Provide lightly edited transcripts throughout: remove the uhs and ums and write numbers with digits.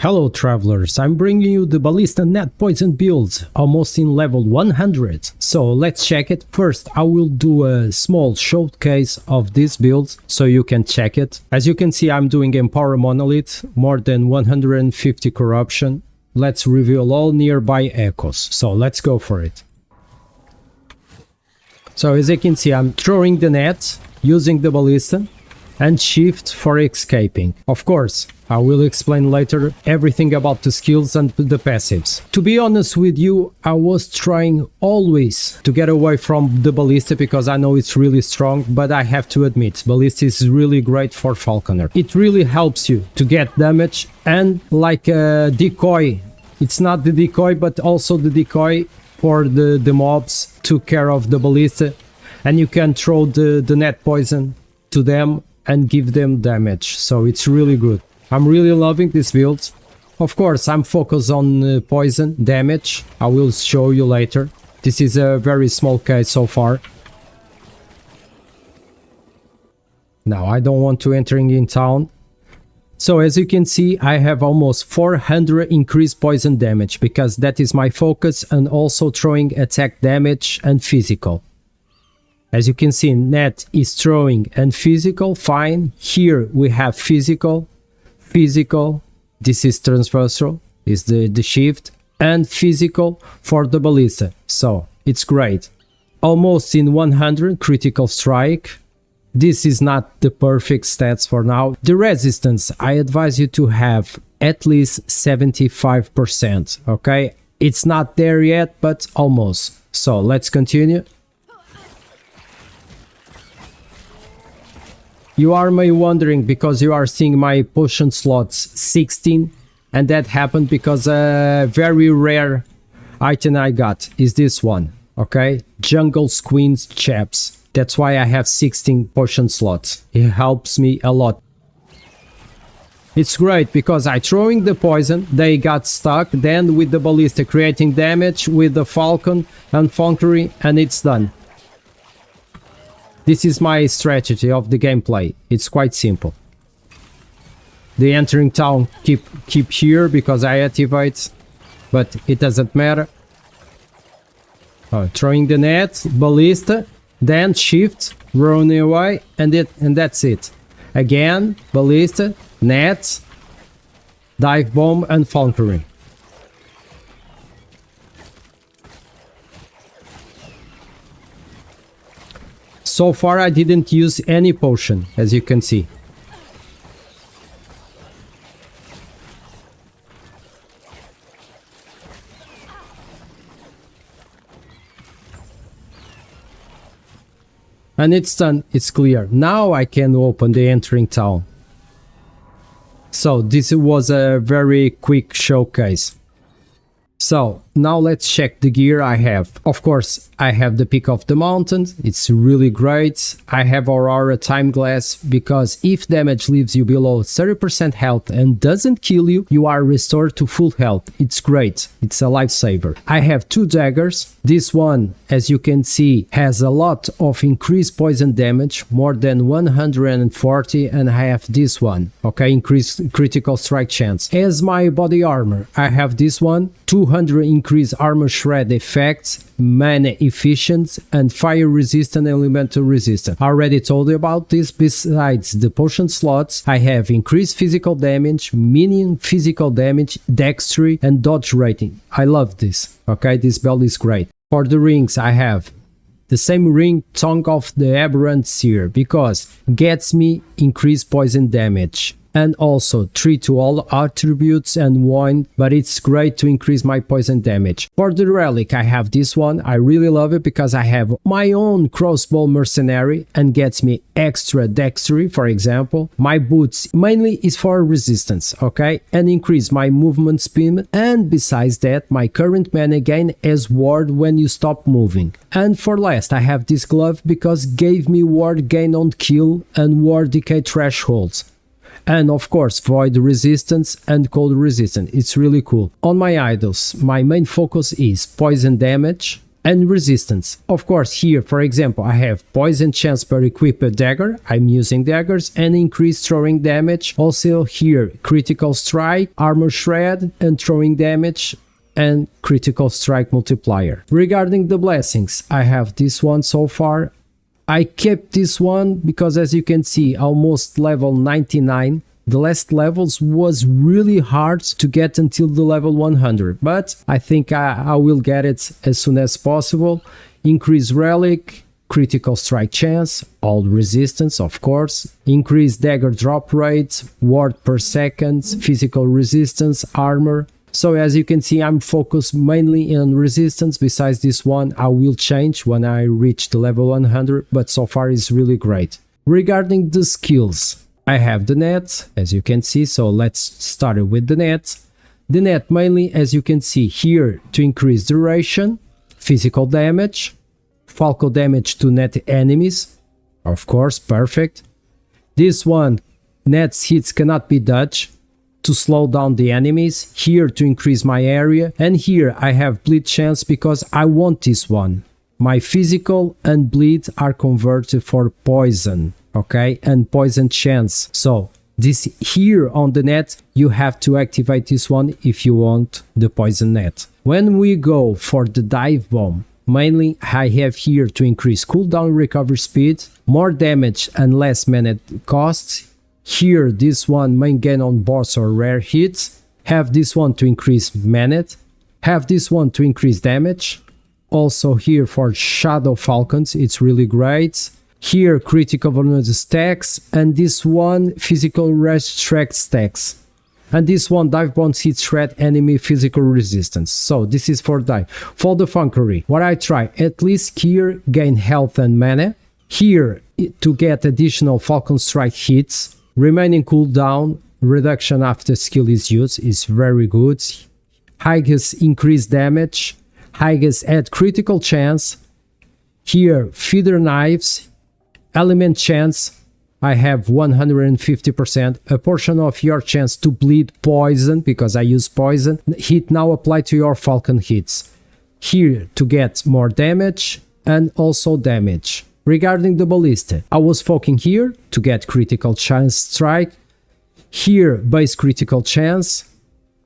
Hello travelers, I'm bringing you the Ballista net poison build, almost in level 100. So let's check it. First I will do a small showcase of this build so you can check it. As you can see, I'm doing Empower Monolith, more than 150 corruption. Let's reveal all nearby echoes, so let's go for it. So as you can see, I'm throwing the net, using the Ballista, and shift for escaping. Of course, I will explain later everything about the skills and the passives. To be honest with you, I was trying always to get away from the Ballista because I know it's really strong, but I have to admit, Ballista is really great for Falconer. It really helps you to get damage, and like a decoy, it's not the decoy but also the decoy for the mobs took care of the Ballista, and you can throw the net poison to them and give them damage, so it's really good. I'm really loving this build. Of course, I'm focused on poison damage. I will show you later. This is a very small case so far. Now, I don't want to enter in town. So as you can see, I have almost 400 increased poison damage because that is my focus, and also throwing attack damage and physical. As you can see, net is throwing and physical, fine. Here we have physical, this is transversal, is the shift, and physical for the Ballista, so it's great. Almost in 100 critical strike. This is not the perfect stats for now. The resistance, I advise you to have at least 75%, okay? It's not there yet, but almost. So let's continue. You are maybe wondering because you are seeing my potion slots 16, and that happened because a very rare item I got is this one, okay? Jungle Queen's Chaps. That's why I have 16 potion slots. It helps me a lot. It's great because I throwing the poison, they got stuck, then with the Ballista creating damage with the Falcon and Falconry, and it's done. This is my strategy of the gameplay. It's quite simple. The entering town keep here because I activate, but it doesn't matter. Throwing the net, Ballista, then shift, running away, and that's it. Again, Ballista, net, dive bomb, and Falconry. So far I didn't use any potion, as you can see. And it's done, it's clear. Now I can open the entering town. So this was a very quick showcase. So now let's check the gear I have. Of course, I have the Peak of the Mountain. It's really great. I have Aurora Time Glass because if damage leaves you below 30% health and doesn't kill you, you are restored to full health. It's great. It's a lifesaver. I have 2 daggers. This one, as you can see, has a lot of increased poison damage, more than 140, and I have this one, okay, increased critical strike chance. As my body armor, I have this one, 200 increased armor shred effects, mana efficient, and fire resistant elemental resistant. I already told you about this. Besides the potion slots, I have increased physical damage, minion physical damage, dexterity, and dodge rating. I love this, okay, this belt is great. For the rings, I have the same ring, Tongue of the Aberrant Seer, because gets me increased poison damage. And also 3 to all attributes and 1, but it's great to increase my poison damage. For the relic, I have this one. I really love it because I have my own crossbow mercenary and gets me extra dexterity, for example. My boots mainly is for resistance, okay, and increase my movement speed, and besides that, my current mana gain as ward when you stop moving. And for last, I have this glove because gave me ward gain on kill and ward decay thresholds. And of course, void resistance and cold resistance. It's really cool. On my idols, my main focus is poison damage, and resistance. Of course, here, for example, I have poison chance per equipped dagger. I'm using daggers, and increased throwing damage. Also here, critical strike, armor shred, and throwing damage, and critical strike multiplier. Regarding the blessings, I have this one so far. I kept this one because, as you can see, almost level 99. The last levels was really hard to get until the level 100, but I think I will get it as soon as possible. Increase relic, critical strike chance, all resistance of course, increase dagger drop rate, ward per second, physical resistance, armor. So as you can see, I'm focused mainly on resistance. Besides this one, I will change when I reach the level 100, but so far it's really great. Regarding the skills, I have the net, as you can see, so let's start with the net. The net mainly, as you can see here, to increase duration, physical damage, Falco damage to net enemies, of course, perfect. This one, net's hits cannot be dodged, to slow down the enemies, here to increase my area, and here I have bleed chance because I want this one. My physical and bleed are converted for poison. Okay, and poison chance. So this here on the net, you have to activate this one if you want the poison net. When we go for the dive bomb, mainly I have here to increase cooldown recovery speed, more damage and less mana costs. Here this one main gain on boss or rare hits. Have this one to increase mana. Have this one to increase damage. Also here for Shadow Falcons, it's really great. Here critical vulnerability stacks, and this one physical restrict stacks. And this one dive bombs hit shred enemy physical resistance. So this is for dive. For the Falconer, what I try, at least here gain health and mana. Here to get additional Falcon strike hits. Remaining cooldown, reduction after skill is used is very good. Highest increase damage. Highest add critical chance. Here feather knives. Element chance, I have 150%, a portion of your chance to bleed poison, because I use poison. Hit now apply to your falcon hits. Here to get more damage and also damage. Regarding the ballista, I was focusing here to get critical chance strike. Here base critical chance.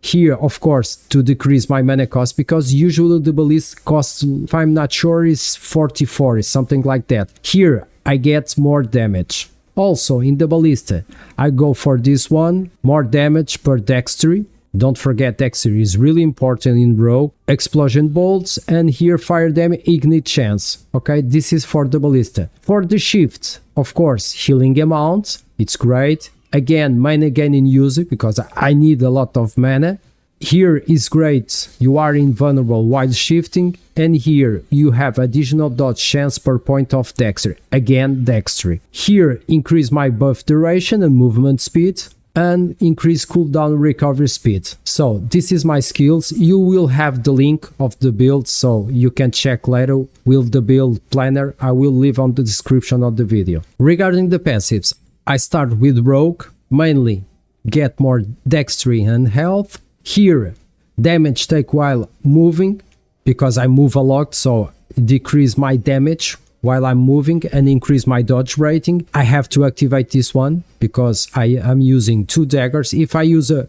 Here of course to decrease my mana cost, because usually the ballista costs, if I'm not sure, is 44, something like that. Here I get more damage. Also in the ballista, I go for this one, more damage per dexterity. Don't forget dexterity is really important in rogue. Explosion bolts, and here fire damage, ignite chance. Okay, this is for the ballista. For the shift, of course, healing amount, it's great. Again, mana gain in usage, because I need a lot of mana. Here is great, you are invulnerable while shifting, and here you have additional dodge chance per point of dexterity. Again, dexterity. Here increase my buff duration and movement speed, and increase cooldown recovery speed. So this is my skills. You will have the link of the build, so you can check later with the build planner. I will leave on the description of the video. Regarding the passives, I start with rogue, mainly get more dexterity and health. Here, damage take while moving, because I move a lot, so decrease my damage while I'm moving and increase my dodge rating. I have to activate this one because I am using 2 daggers. If I use a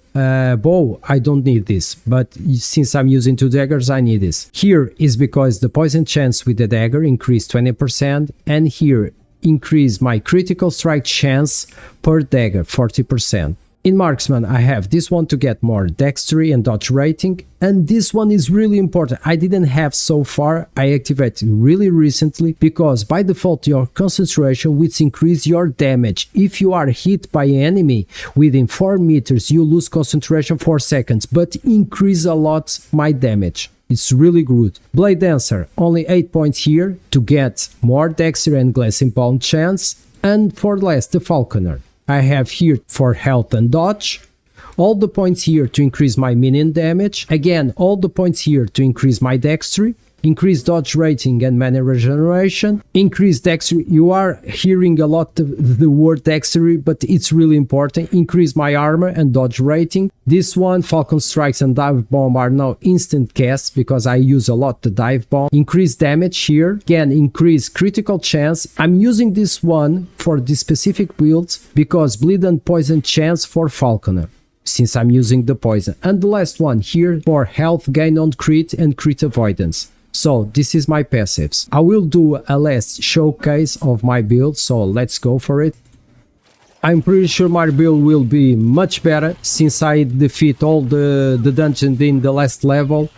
bow, I don't need this, but since I'm using 2 daggers, I need this. Here is because the poison chance with the dagger increased 20%, and here increase my critical strike chance per dagger 40%. In marksman, I have this one to get more dexterity and dodge rating, and this one is really important. I didn't have so far. I activated really recently, because by default your concentration will increase your damage. If you are hit by an enemy within 4 meters, you lose concentration for seconds, but increase a lot my damage. It's really good. Blade Dancer, only 8 points here to get more dexterity and glancing bound chance. And for last, the Falconer. I have here for health and dodge. All the points here to increase my minion damage. Again, all the points here to increase my dexterity. increase dodge rating and mana regeneration, increase dexterity. You are hearing a lot of the word dexterity, but it's really important. Increase my armor and dodge rating. This one, Falcon Strikes and Dive Bomb are now instant casts because I use a lot the Dive Bomb. Increase damage here. Again, increase critical chance. I'm using this one for this specific builds because bleed and poison chance for Falconer, since I'm using the poison. And the last one here for health gain on crit and crit avoidance. So this is my passives. I will do a last showcase of my build, so let's go for it. I'm pretty sure my build will be much better since I defeat all the dungeons in the last level.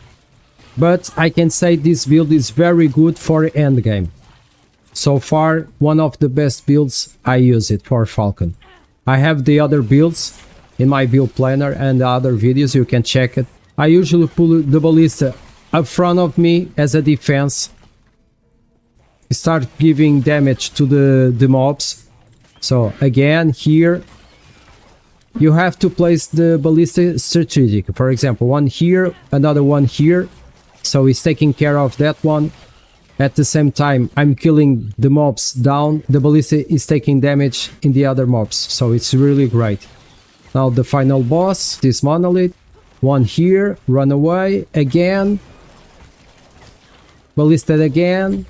But I can say this build is very good for endgame. So far, one of the best builds I use it for Falcon. I have the other builds in my build planner and the other videos, you can check it. I usually pull the Ballista up front of me as a defense. Start giving damage to the mobs. So again, here you have to place the Ballista strategic. For example, one here, another one here. So he's taking care of that one. At the same time, I'm killing the mobs down. The Ballista is taking damage in the other mobs. So it's really great. Now the final boss, this Monolith. One here, run away again. Ballista again.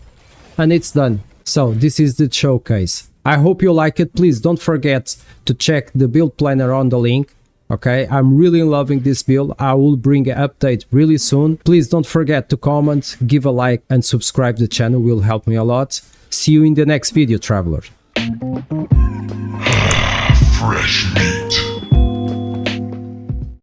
And it's done. So this is the showcase. I hope you like it. Please don't forget to check the build planner on the link. Okay, I'm really loving this build. I will bring an update really soon. Please don't forget to comment, give a like and subscribe to the channel, will help me a lot. See you in the next video, traveler. Fresh meat.